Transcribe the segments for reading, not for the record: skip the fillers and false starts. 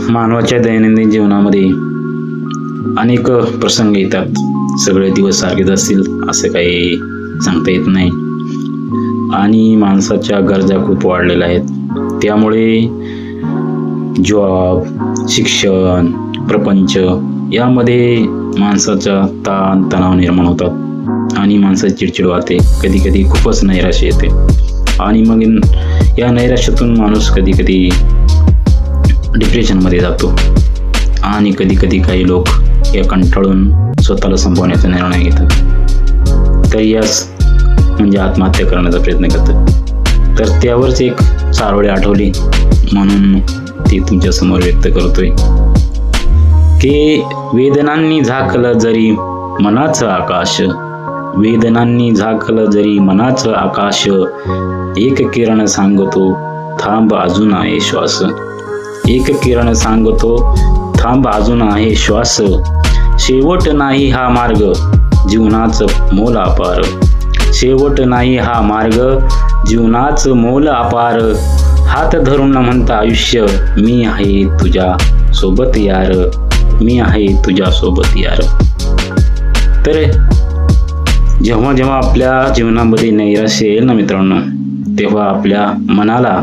मानवाच्या दैनंदिन जीवनामध्ये अनेक प्रसंग येतात. सगळे दिवस सारखेच असतील असं काही सांगता येत नाही आणि माणसाच्या गरजा खूप वाढलेल्या आहेत. त्यामुळे जॉब, शिक्षण, प्रपंच यामध्ये माणसाचा तणाव निर्माण होतात आणि माणसाची चिडचिड वाढते. कधी कधी खूपच नैराश्य येते आणि मग या नैराश्यातून माणूस कधी कधी डिप्रेशनमध्ये जातो आणि कधी कधी काही लोक या कंटाळून स्वतःला संपवण्याचा निर्णय घेतात. तर यास म्हणजे आत्महत्या करण्याचा प्रयत्न करतात. तर त्यावरच एक चारोळी आठवली म्हणून ती तुमच्या समोर व्यक्त करतोय की वेदनांनी झाकलं जरी मनाचं आकाश, वेदनांनी झाकलं जरी मनाचं आकाश, एक किरण सांगतो थांब अजून आहे श्वास, एक किरण सांगतो थांब अजून आहे श्वास, शेवट नाही हा मार्ग जीवनाचं मोल अपार, शेवट नाही हा मार्ग जीवनाचं मोल अपार, हात धरून म्हणता आयुष्य मी आहे तुझ्या सोबत यार, मी आहे तुझ्या सोबत यार. तर जेव्हा जेव्हा आपल्या जीवनामध्ये नैराश्य येईल ना मित्रांनो, तेव्हा आपल्या मनाला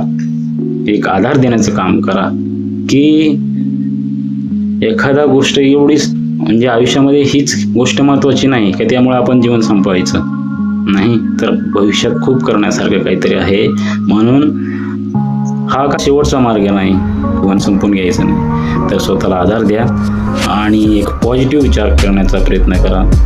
एक आधार देण्याचं काम करा की एखादा गोष्ट एवढीच म्हणजे आयुष्यामध्ये हीच गोष्ट महत्त्वाची नाही की त्यामुळे आपण जीवन संपवायचं नाही, तर भविष्यात खूप करण्यासारखं काहीतरी आहे. म्हणून हा का शेवटचा मार्ग नाही, जीवन संपून घ्यायचं नाही. तर स्वतःला आधार द्या आणि एक पॉझिटिव्ह विचार करण्याचा प्रयत्न करा.